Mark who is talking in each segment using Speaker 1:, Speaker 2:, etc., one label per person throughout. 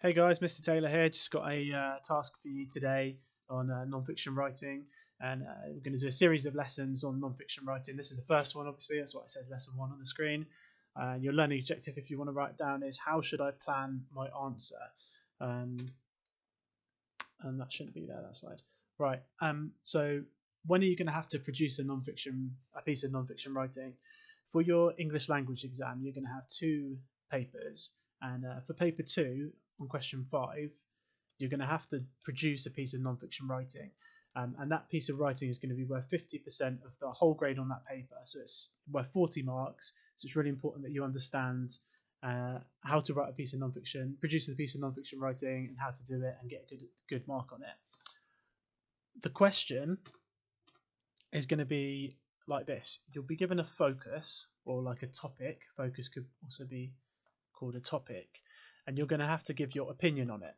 Speaker 1: Hey guys, Mr. Taylor here. Just got a task for you today on non-fiction writing, and we're going to do a series of lessons on non-fiction writing. This is the first one, obviously. That's why it says lesson one on the screen. Your learning objective, if you want to write it down, is how should I plan my answer? Um, and that shouldn't be there. That slide, right? So when are you going to have to produce a piece of non-fiction writing for your English language exam? You're going to have two papers, and for paper two on question five, you're going to have to produce a piece of non-fiction writing, and that piece of writing is going to be worth 50% of the whole grade on that paper. So it's worth 40 marks. So it's really important that you understand how to write a piece of non-fiction, produce a piece of non-fiction writing, and how to do it and get a good mark on it. The question is going to be like this: you'll be given a focus or like a topic. Focus could also be called a topic, and you're going to have to give your opinion on it.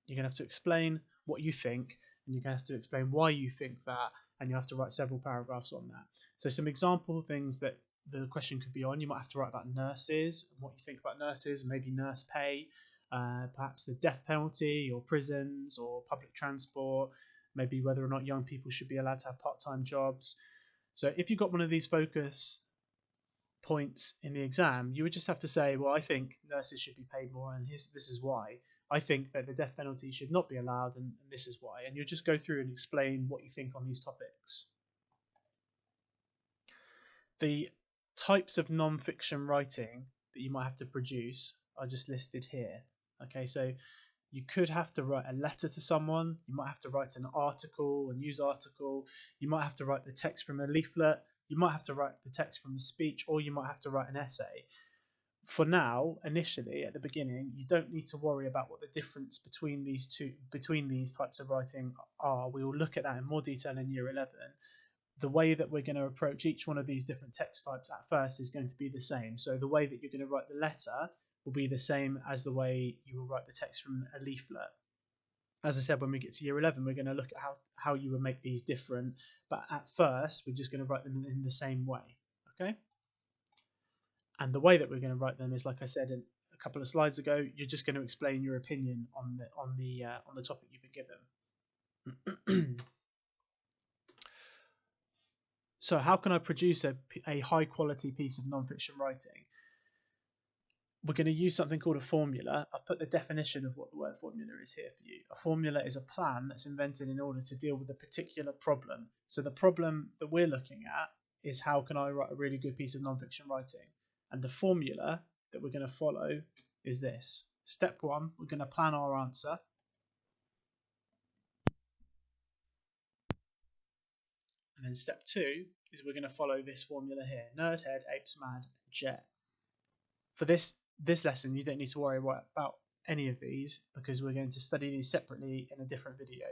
Speaker 1: You're going to have to explain what you think, and you're going to have to explain why you think that, and you have to write several paragraphs on that. So some example things that the question could be on: you might have to write about nurses and what you think about nurses, maybe nurse pay, perhaps the death penalty or prisons or public transport, maybe whether or not young people should be allowed to have part-time jobs. So if you got one of these focus points in the exam, you would just have to say, well, I think nurses should be paid more, and this is why. I think that the death penalty should not be allowed, and this is why. And you just go through and explain what you think on these topics. The types of non-fiction writing that you might have to produce are just listed here. Okay, so you could have to write a letter to someone, you might have to write an article, a news article, you might have to write the text from a leaflet, you might have to write the text from a speech, or you might have to write an essay. For now, initially at the beginning, you don't need to worry about what the difference between these types of writing are. We will look at that in more detail in year 11. The way that we're going to approach each one of these different text types at first is going to be the same. So the way that you're going to write the letter will be the same as the way you will write the text from a leaflet. As I said, when we get to year 11, we're going to look at how you would make these different, but at first we're just going to write them in the same way. Okay, and the way that we're going to write them is, like I said in a couple of slides ago, you're just going to explain your opinion on the topic you've been given. So how can I produce a high quality piece of non-fiction writing? We're going to use something called a formula. I've put the definition of what the word formula is here for you. A formula is a plan that's invented in order to deal with a particular problem. So the problem that we're looking at is, how can I write a really good piece of non-fiction writing? And the formula that we're going to follow is this. Step one, we're going to plan our answer. And then step two is we're going to follow this formula here: nerd, head, apes, mad, jet. For this lesson, you don't need to worry about any of these, because we're going to study these separately in a different video.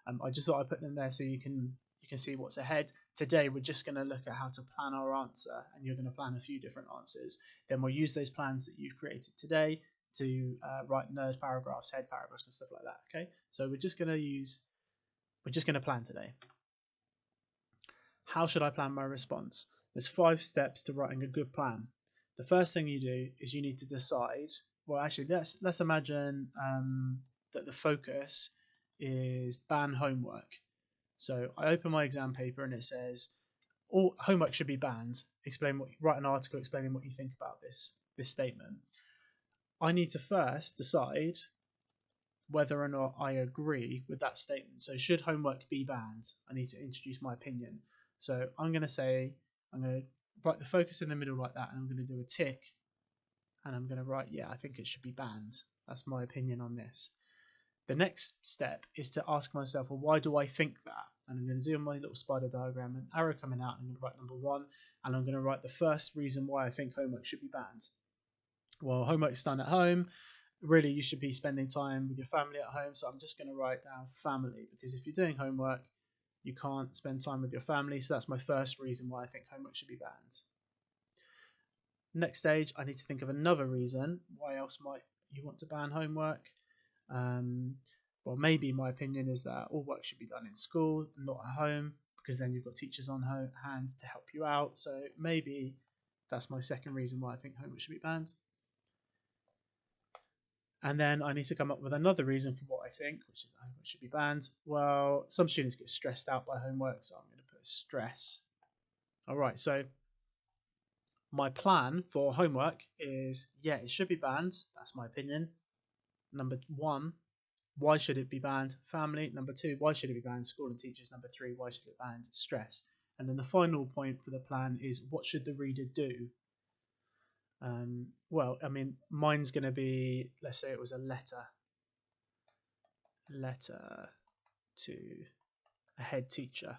Speaker 1: I just thought I'd put them there so you can see what's ahead. Today we're just going to look at how to plan our answer, and you're going to plan a few different answers. Then we'll use those plans that you've created today to write nerd paragraphs, head paragraphs, and stuff like that. Okay, so we're just going to plan today. How should I plan my response? There's 5 steps to writing a good plan. The first thing you do is you need to decide. Well, actually, let's imagine that the focus is ban homework. So I open my exam paper and it says all homework should be banned. Write an article explaining what you think about this statement. I need to first decide whether or not I agree with that statement. So should homework be banned? I need to introduce my opinion. So I'm going to write the focus in the middle like that, and I'm going to do a tick, and I'm going to write, yeah, I think it should be banned. That's my opinion on this. The next step is to ask myself, well, why do I think that? And I'm going to do my little spider diagram, an arrow coming out, and I'm going to write number 1, and I'm going to write the first reason why I think homework should be banned. Well, homework's done at home. Really, you should be spending time with your family at home. So I'm just going to write down family, because if you're doing homework, you can't spend time with your family. So that's my first reason why I think homework should be banned. Next stage, I need to think of another reason. Why else might you want to ban homework? Well, maybe my opinion is that all work should be done in school, not at home, because then you've got teachers on hand to help you out. So maybe that's my second reason why I think homework should be banned. And then I need to come up with another reason for what I think, which is homework should be banned. Well, some students get stressed out by homework, so I'm going to put stress. All right, so my plan for homework is, yeah, it should be banned. That's my opinion. Number one, why should it be banned? Family. Number two, why should it be banned? School and teachers. Number three, why should it be banned? Stress. And then the final point for the plan is, what should the reader do? Well, I mean, mine's going to be, let's say it was a letter to a head teacher.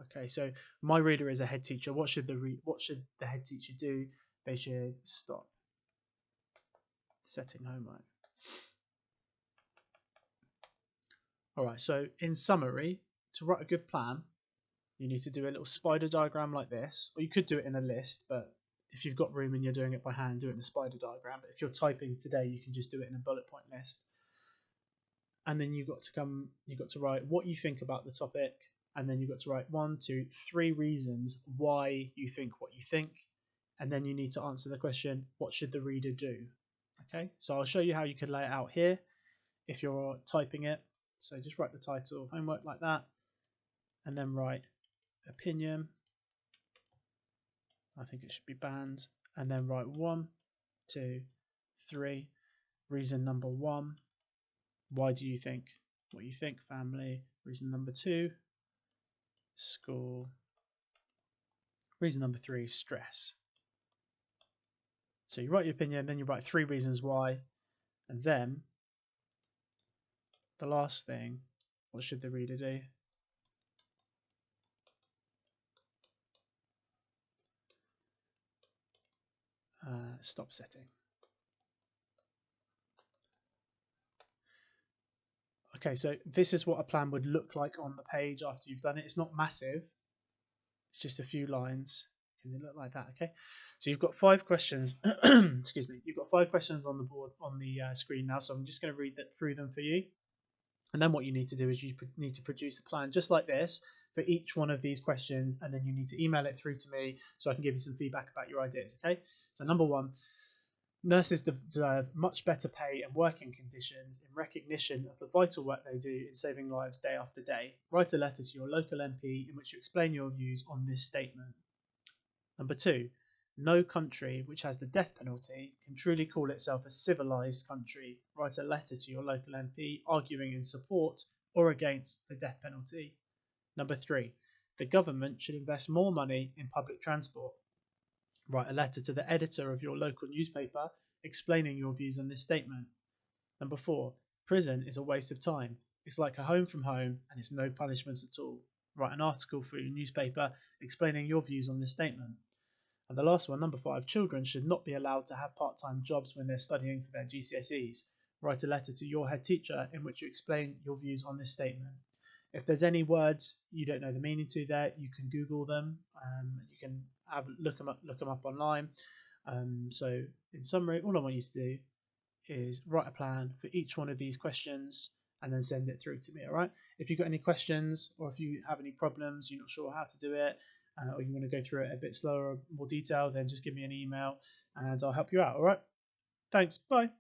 Speaker 1: Okay, so my reader is a head teacher. What should the head teacher do? They should stop setting homework. All right, so in summary, to write a good plan, you need to do a little spider diagram like this, or you could do it in a list, but if you've got room and you're doing it by hand, do it in a spider diagram. But if you're typing today, you can just do it in a bullet point list. And then you've got to write what you think about the topic, and then you've got to write 1, 2, 3 reasons why you think what you think, and then you need to answer the question, what should the reader do? Okay, so I'll show you how you could lay it out here if you're typing it. So just write the title, homework, like that, and then write opinion. I think it should be banned, and then write 1, 2, 3. Reason number 1, why do you think what you think? Family. Reason number 2, school. Reason number 3, stress. So you write your opinion, then you write 3 reasons why, and then the last thing, what should the reader do? Stop setting. Okay, so this is what a plan would look like on the page after you've done it. It's not massive. It's just a few lines. Can it look like that? Okay. So you've got 5 questions. Excuse me. You've got 5 questions on the board on the screen now. So I'm just going to read through them for you. And then what you need to do is you need to produce a plan just like this for each one of these questions, and then you need to email it through to me so I can give you some feedback about your ideas. Okay. So number 1. Nurses deserve much better pay and working conditions in recognition of the vital work they do in saving lives day after day. Write a letter to your local MP in which you explain your views on this statement. Number 2, no country which has the death penalty can truly call itself a civilized country. Write a letter to your local MP arguing in support or against the death penalty. Number 3, the government should invest more money in public transport. Write a letter to the editor of your local newspaper explaining your views on this statement. Number 4, prison is a waste of time. It's like a home from home and it's no punishment at all. Write an article for your newspaper explaining your views on this statement. And the last one, number 5, children should not be allowed to have part-time jobs when they're studying for their GCSEs. Write a letter to your head teacher in which you explain your views on this statement. If there's any words you don't know the meaning to there, you can Google them. You can look them up online. So in summary, all I want you to do is write a plan for each one of these questions and then send it through to me. All right. If you've got any questions or if you have any problems, you're not sure how to do it, or you want to go through it a bit slower or more detail, then just give me an email and I'll help you out. All right. Thanks. Bye.